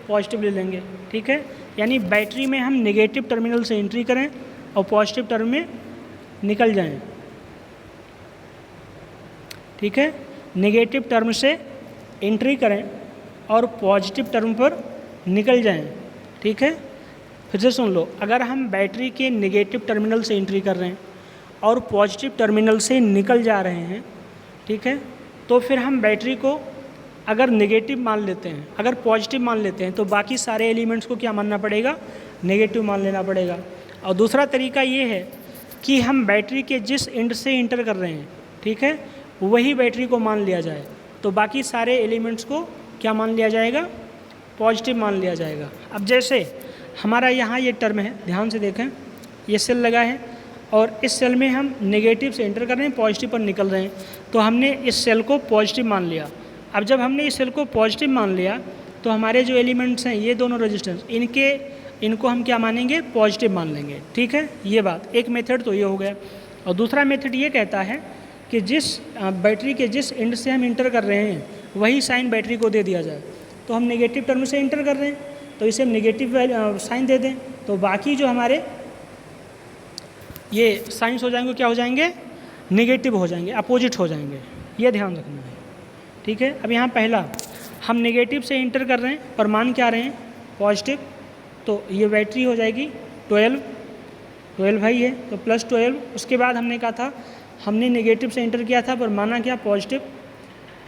पॉजिटिव ले लेंगे। ठीक है, यानी बैटरी में हम नेगेटिव टर्मिनल से एंट्री करें और पॉजिटिव टर्म में निकल जाएं। ठीक है, नेगेटिव टर्म से एंट्री करें और पॉजिटिव टर्म पर निकल जाएं। ठीक है, फिर से सुन लो, अगर हम बैटरी के नेगेटिव टर्मिनल से एंट्री कर रहे हैं और पॉजिटिव टर्मिनल से निकल जा रहे हैं, ठीक है, तो फिर हम बैटरी को अगर नेगेटिव मान लेते हैं, अगर पॉजिटिव मान लेते हैं, तो बाकी सारे एलिमेंट्स को क्या मानना पड़ेगा, नेगेटिव मान लेना पड़ेगा। और दूसरा तरीका ये है कि हम बैटरी के जिस एंड से इंटर कर रहे हैं, ठीक है, वही बैटरी को मान लिया जाए, तो बाकी सारे एलिमेंट्स को क्या मान लिया जाएगा, पॉजिटिव मान लिया जाएगा। अब जैसे हमारा यहाँ ये टर्म है, ध्यान से देखें, ये सेल लगा है और इस सेल में हम नेगेटिव से एंटर कर रहे हैं, पॉजिटिव पर निकल रहे हैं, तो हमने इस सेल को पॉजिटिव मान लिया। अब जब हमने इस सेल को पॉजिटिव मान लिया तो हमारे जो एलिमेंट्स हैं, ये दोनों रेजिस्टेंस, इनको हम क्या मानेंगे, पॉजिटिव मान लेंगे। ठीक है, ये बात, एक मेथड तो ये हो गया। और दूसरा मेथड ये कहता है कि जिस बैटरी के जिस एंड से हम इंटर कर रहे हैं वही साइन बैटरी को दे दिया जाए। तो हम नेगेटिव टर्म से इंटर कर रहे हैं तो इसे हम नेगेटिव साइन दे दें, तो बाकी जो हमारे ये साइंस हो जाएंगे, क्या हो जाएंगे, नेगेटिव हो जाएंगे, अपोजिट हो जाएंगे। ये ध्यान रखना है। ठीक है, अब यहाँ पहला हम नेगेटिव से इंटर कर रहे हैं पर मान क्या रहे हैं, पॉजिटिव, तो ये बैटरी हो जाएगी 12 ही है तो +12। उसके बाद हमने कहा था हमने नेगेटिव से इंटर किया था पर माना क्या, पॉजिटिव,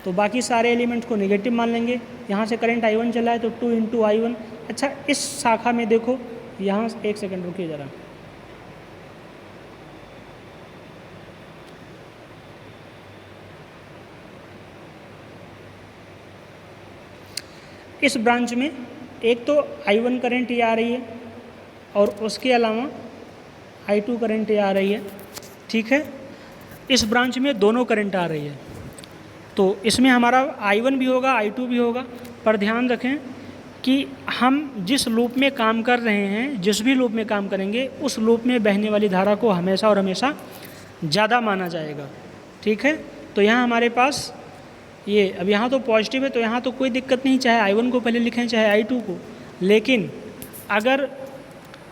तो बाकी सारे एलिमेंट्स को नेगेटिव मान लेंगे। यहाँ से करंट I1 चला है तो 2 × I1। अच्छा, इस शाखा में देखो, यहाँ एक सेकंड रुकिए ज़रा, इस ब्रांच में एक तो I1 करंट ये आ रही है और उसके अलावा I2 करंट ये आ रही है। ठीक है, इस ब्रांच में दोनों करंट आ रही है, तो इसमें हमारा I1 भी होगा, I2 भी होगा। पर ध्यान रखें कि हम जिस लूप में काम कर रहे हैं, जिस भी लूप में काम करेंगे, उस लूप में बहने वाली धारा को हमेशा और हमेशा ज़्यादा माना जाएगा। ठीक है, तो यहाँ हमारे पास ये, अब यहाँ तो पॉजिटिव है तो यहाँ तो कोई दिक्कत नहीं, चाहे I1 को पहले लिखें चाहे I2 को, लेकिन अगर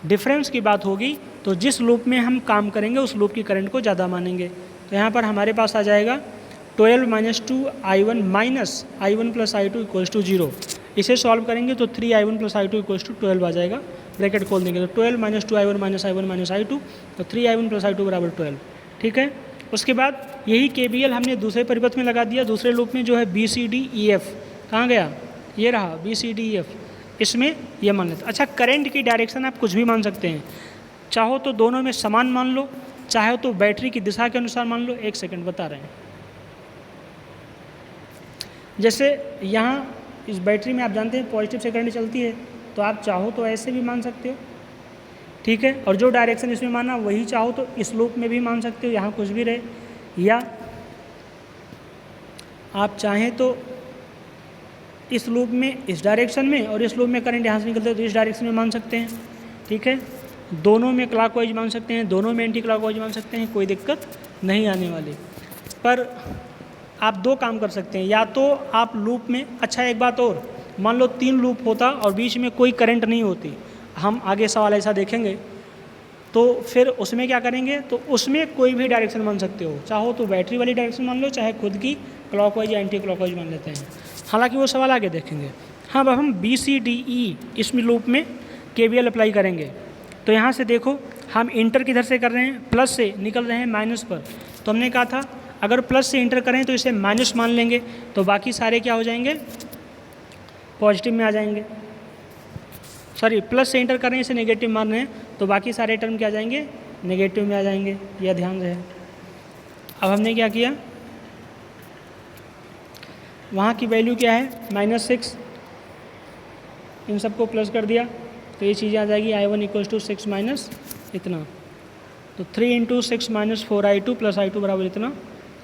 डिफरेंस की बात होगी तो जिस लूप में हम काम करेंगे उस लूप की करंट को ज़्यादा मानेंगे। तो यहाँ पर हमारे पास आ जाएगा 12 - 2I1 माइनस I1 + I2 = 0। इसे सॉल्व करेंगे तो 3I1 + I2 = 12 आ जाएगा, ब्रैकेट खोल देंगे तो 12 - 2I1 - I1 - I2, तो 3I1 + I2 = 12। ठीक है, उसके बाद यही KVL हमने दूसरे परिपथ में लगा दिया, दूसरे लूप में जो है BCDEF, कहाँ गया, ये रहा BCDEF, इसमें ये मान लेते। अच्छा, करंट की डायरेक्शन आप कुछ भी मान सकते हैं, चाहो तो दोनों में समान मान लो, चाहे तो बैटरी की दिशा के अनुसार मान लो। एक सेकंड बता रहे हैं, जैसे यहाँ इस बैटरी में आप जानते हैं पॉजिटिव से करंट चलती है, तो आप चाहो तो ऐसे भी मान सकते हो। ठीक है, और जो डायरेक्शन इसमें माना वही चाहो तो इस लूप में भी मान सकते हो, यहाँ कुछ भी रहे, या आप चाहें तो इस लूप में इस डायरेक्शन में और इस लूप में करंट यहाँ से निकलते हैं तो इस डायरेक्शन में मान सकते हैं। ठीक है, दोनों में क्लॉकवाइज मान सकते हैं, दोनों में एंटी क्लॉकवाइज मान सकते हैं, कोई दिक्कत नहीं आने वाली। पर आप दो काम कर सकते हैं, या तो आप लूप में, अच्छा एक बात और, मान लो 3 लूप होता और बीच में कोई करंट नहीं होती, हम आगे सवाल ऐसा देखेंगे, तो फिर उसमें क्या करेंगे, तो उसमें कोई भी डायरेक्शन मान सकते हो, चाहो तो बैटरी वाली डायरेक्शन मान लो, चाहे खुद की क्लॉकवाइज या एंटी क्लॉकवाइज मान लेते हैं, हालांकि वो सवाल आगे देखेंगे। हाँ, अब हम BCDE इस लूप में KVL अप्लाई करेंगे। तो यहाँ से देखो, हम इंटर किधर से कर रहे हैं, प्लस से निकल रहे हैं माइनस पर, तो हमने कहा था अगर प्लस से इंटर करें तो इसे माइनस मान लेंगे, तो बाकी सारे क्या हो जाएंगे, पॉजिटिव में आ जाएंगे। सॉरी, प्लस से इंटर कर रहे हैं, इसे नेगेटिव मान रहे हैं, तो बाकी सारे टर्म क्या आ जाएंगे, नेगेटिव में आ जाएंगे, यह ध्यान रहे। अब हमने क्या किया, वहाँ की वैल्यू क्या है, -6, इन सबको प्लस कर दिया तो ये चीज़ें आ जाएगी, I1 = 6 माइनस इतना, तो 3 × 6 - 4I2 + I2 बराबर इतना,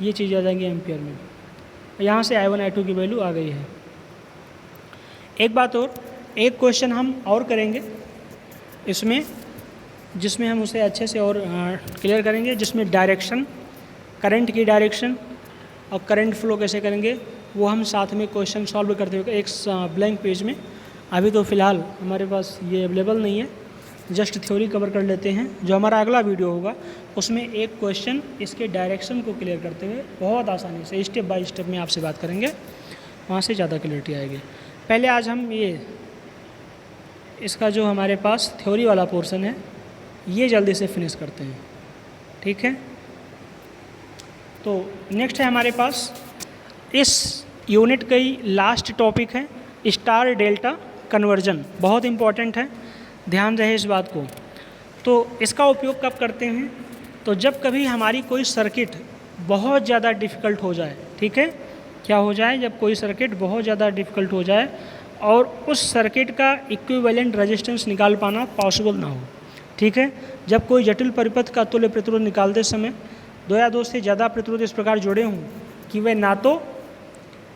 ये चीज़ें आ जाएंगी एम्पियर में। यहाँ से I1 I2 की वैल्यू आ गई है। एक बात और, एक क्वेश्चन हम और करेंगे इसमें, जिसमें हम उसे अच्छे से और क्लियर करेंगे, जिसमें डायरेक्शन, करंट की डायरेक्शन और करंट फ्लो कैसे करेंगे वो हम साथ में क्वेश्चन सॉल्व करते हुए एक ब्लैंक पेज में। अभी तो फ़िलहाल हमारे पास ये अवेलेबल नहीं है, जस्ट थ्योरी कवर कर लेते हैं। जो हमारा अगला वीडियो होगा उसमें एक क्वेश्चन इसके डायरेक्शन को क्लियर करते हुए बहुत आसानी से स्टेप बाय स्टेप में आपसे बात करेंगे, वहाँ से ज़्यादा क्लियरिटी आएगी। पहले आज हम ये इसका जो हमारे पास थ्योरी वाला पोर्शन है ये जल्दी से फिनिश करते हैं, ठीक है। तो नेक्स्ट है हमारे पास इस यूनिट का ही लास्ट टॉपिक है स्टार डेल्टा कन्वर्जन, बहुत इम्पॉर्टेंट है, ध्यान रहे इस बात को। तो इसका उपयोग कब करते हैं, तो जब कभी हमारी कोई सर्किट बहुत ज़्यादा डिफ़िकल्ट हो जाए, ठीक है। क्या हो जाए, जब कोई सर्किट बहुत ज़्यादा डिफ़िकल्ट हो जाए और उस सर्किट का इक्विवेलेंट रेजिस्टेंस निकाल पाना पॉसिबल ना हो, ठीक है। जब कोई जटिल परिपथ का तुल्य प्रतिरोध निकालते समय दो या दो से ज़्यादा प्रतिरोध इस प्रकार जुड़े हों कि वे ना तो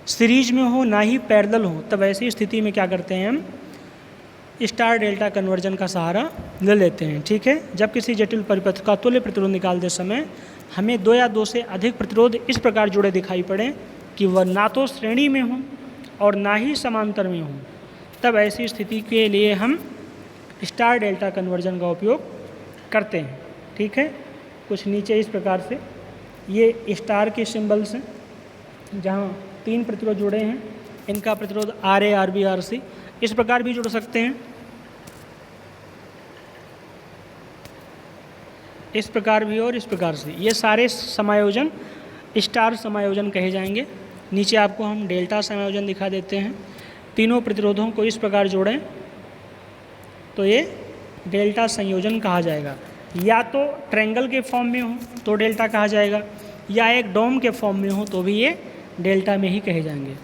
सीरीज में हो ना ही पैरेलल हो, तब ऐसी स्थिति में क्या करते हैं, हम स्टार डेल्टा कन्वर्जन का सहारा ले लेते हैं, ठीक है। जब किसी जटिल परिपथ का तुल्य प्रतिरोध निकालते समय हमें दो या दो से अधिक प्रतिरोध इस प्रकार जुड़े दिखाई पड़े कि वह ना तो श्रेणी में हों और ना ही समांतर में हों, तब ऐसी स्थिति के लिए हम स्टार डेल्टा कन्वर्जन का उपयोग करते हैं, ठीक है। कुछ नीचे इस प्रकार से ये स्टार के सिंबल्स हैं, जहाँ 3 प्रतिरोध जुड़े हैं, इनका प्रतिरोध RA, RB, RC इस प्रकार भी जुड़ सकते हैं, इस प्रकार भी और इस प्रकार से। ये सारे समायोजन स्टार समायोजन कहे जाएंगे। नीचे आपको हम डेल्टा समायोजन दिखा देते हैं। तीनों प्रतिरोधों को इस प्रकार जोड़ें तो ये डेल्टा संयोजन कहा जाएगा। या तो ट्रायंगल के फॉर्म में हो तो डेल्टा कहा जाएगा, या एक डोम के फॉर्म में हो तो भी ये डेल्टा में ही कहे जाएंगे,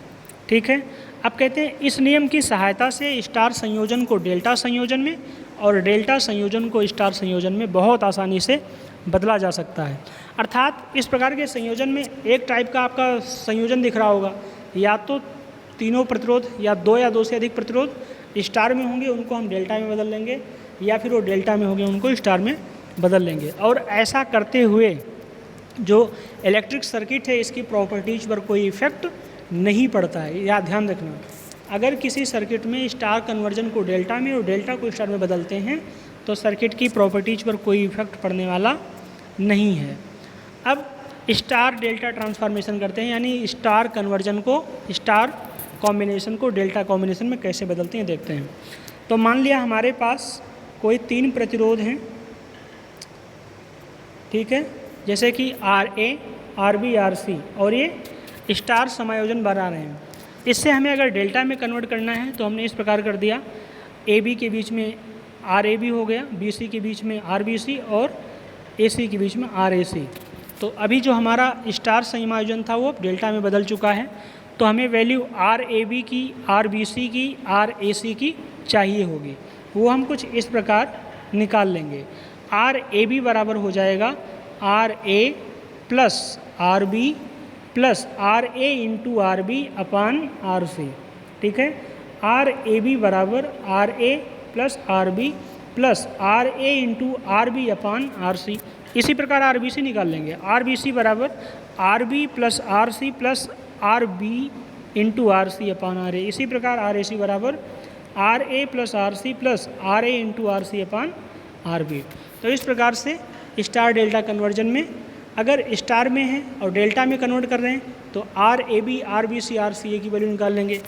ठीक है। अब कहते हैं इस नियम की सहायता से स्टार संयोजन को डेल्टा संयोजन में और डेल्टा संयोजन को स्टार संयोजन में बहुत आसानी से बदला जा सकता है। अर्थात इस प्रकार के संयोजन में एक टाइप का आपका संयोजन दिख रहा होगा, या तो तीनों प्रतिरोध या दो से अधिक प्रतिरोध स्टार में होंगे, उनको हम डेल्टा में बदल लेंगे, या फिर वो डेल्टा में होंगे, उनको स्टार में बदल लेंगे। और ऐसा करते हुए जो इलेक्ट्रिक सर्किट है इसकी प्रॉपर्टीज़ पर कोई इफेक्ट नहीं पड़ता है। या ध्यान रखना, अगर किसी सर्किट में स्टार कन्वर्जन को डेल्टा में और डेल्टा को स्टार में बदलते हैं तो सर्किट की प्रॉपर्टीज़ पर कोई इफेक्ट पड़ने वाला नहीं है। अब स्टार डेल्टा ट्रांसफॉर्मेशन करते हैं, यानी स्टार कन्वर्जन को स्टार कॉम्बिनेशन को डेल्टा कॉम्बिनेशन में कैसे बदलते हैं देखते हैं। तो मान लिया हमारे पास कोई 3 प्रतिरोध हैं, ठीक है, जैसे कि RA, RB, RC, और ये स्टार समायोजन बना रहे हैं। इससे हमें अगर डेल्टा में कन्वर्ट करना है तो हमने इस प्रकार कर दिया, AB के बीच में RAB हो गया, BC के बीच में RBC और AC के बीच में RAC। तो अभी जो हमारा स्टार समायोजन था वो डेल्टा में बदल चुका है, तो हमें वैल्यू RAB की, RBC की, RAC की चाहिए होगी। वो हम कुछ इस प्रकार निकाल लेंगे। RAB बराबर हो जाएगा RA plus RB plus RA into RB अपान RC, ठीक है। RAB बराबर RA plus RB plus RA into RB अपान RC। इसी प्रकार RBC निकाल लेंगे। RBC बराबर RB plus RC plus RB into RC अपान RA। इसी प्रकार RAC बराबर RA plus RC plus RA into RC अपान RB। तो इस प्रकार से स्टार डेल्टा कन्वर्जन में अगर स्टार में है और डेल्टा में कन्वर्ट कर रहे हैं तो RAB, RBC, RCA की वैल्यू निकाल लेंगे।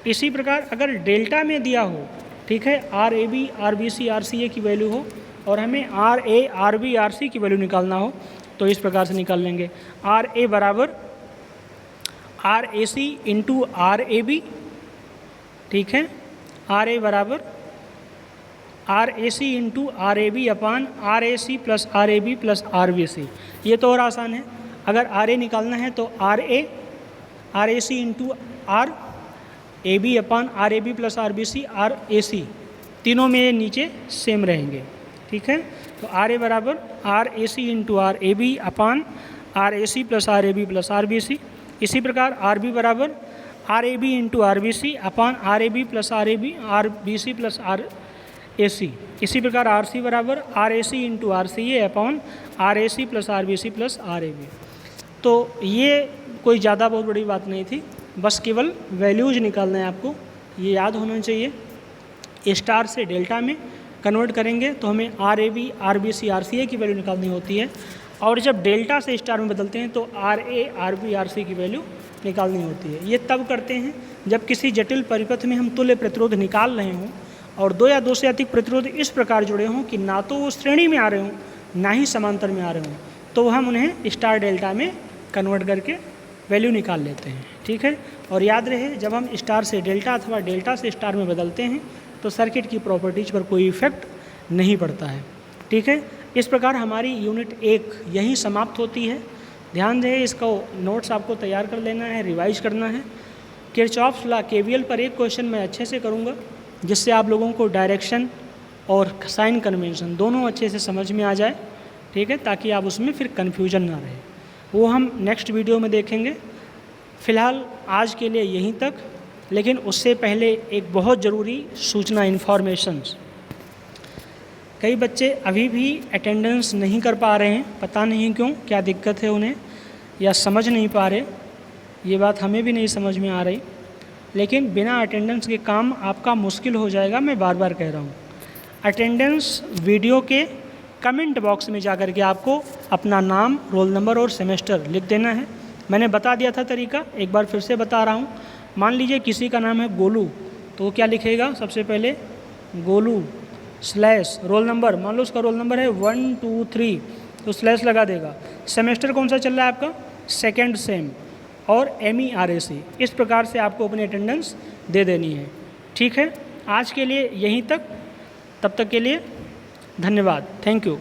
इसी प्रकार अगर डेल्टा में दिया हो, ठीक है, RAB, RBC, RCA की वैल्यू हो और हमें RA, RB, RC की वैल्यू निकालना हो तो इस प्रकार से निकाल लेंगे। RA बराबर RAC इंटू RAB, ठीक है। RA बराबर RAC इंटू RAB अपान RAC plus RAB plus RBC। ये तो और आसान है। अगर RA निकालना है तो RAC इंटू RAB अपान RAB प्लस RBC RAC, तीनों में नीचे सेम रहेंगे, ठीक है। तो RA बराबर RAC इंटू RAB अपान RAC plus RAB plus RBC। इसी प्रकार RB बराबर RAB इंटू RBC अपान RAB plus RBC plus RAC। इसी प्रकार RC बराबर RAC into RCA upon RAC plus RBC plus RAB। तो ये कोई ज़्यादा बहुत बड़ी बात नहीं थी, बस केवल वैल्यूज निकालना है आपको, ये याद होना चाहिए। स्टार से डेल्टा में कन्वर्ट करेंगे तो हमें RAB, RBC, RCA की वैल्यू निकालनी होती है, और जब डेल्टा से स्टार में बदलते हैं तो RA, RB, RC की वैल्यू निकालनी होती है। ये तब करते हैं जब किसी जटिल परिपथ में हम तुल्य प्रतिरोध निकाल रहे हों और दो या दो से अधिक प्रतिरोध इस प्रकार जुड़े हों कि ना तो वो श्रेणी में आ रहे हों ना ही समांतर में आ रहे हों, तो हम उन्हें स्टार डेल्टा में कन्वर्ट करके वैल्यू निकाल लेते हैं। ठीक है, और याद रहे जब हम स्टार से डेल्टा अथवा डेल्टा से स्टार में बदलते हैं तो सर्किट की प्रॉपर्टीज पर कोई इफेक्ट नहीं पड़ता है। ठीक है, इस प्रकार हमारी यूनिट 1 यहीं समाप्त होती है। ध्यान रहे, इसका नोट्स आपको तैयार कर लेना है, रिवाइज करना है। किरचॉफ्स लॉ KVL पर एक क्वेश्चन मैं अच्छे से करूँगा जिससे आप लोगों को डायरेक्शन और साइन कन्वेंशन दोनों अच्छे से समझ में आ जाए। ठीक है, ताकि आप उसमें फिर कन्फ्यूजन ना रहे, वो हम नेक्स्ट वीडियो में देखेंगे। फ़िलहाल आज के लिए यहीं तक, लेकिन उससे पहले एक बहुत ज़रूरी सूचना, इन्फॉर्मेशंस। कई बच्चे अभी भी अटेंडेंस नहीं कर पा रहे हैं, पता नहीं क्यों, क्या दिक्कत है उन्हें या समझ नहीं पा रहे, ये बात हमें भी नहीं समझ में आ रही। लेकिन बिना अटेंडेंस के काम आपका मुश्किल हो जाएगा, मैं बार बार कह रहा हूँ। अटेंडेंस वीडियो के कमेंट बॉक्स में जाकर के आपको अपना नाम, रोल नंबर और सेमेस्टर लिख देना है। मैंने बता दिया था तरीका, एक बार फिर से बता रहा हूँ। मान लीजिए किसी का नाम है गोलू, तो क्या लिखेगा, सबसे पहले गोलू स्लैश रोल नंबर, मान लो उसका रोल नंबर है 1 2 3, तो स्लैश लगा देगा। सेमेस्टर कौन सा चल रहा है आपका, सेकेंड सेम, और MERAC। इस प्रकार से आपको अपनी अटेंडेंस दे देनी है। ठीक है, आज के लिए यहीं तक, तब तक के लिए धन्यवाद, थैंक यू।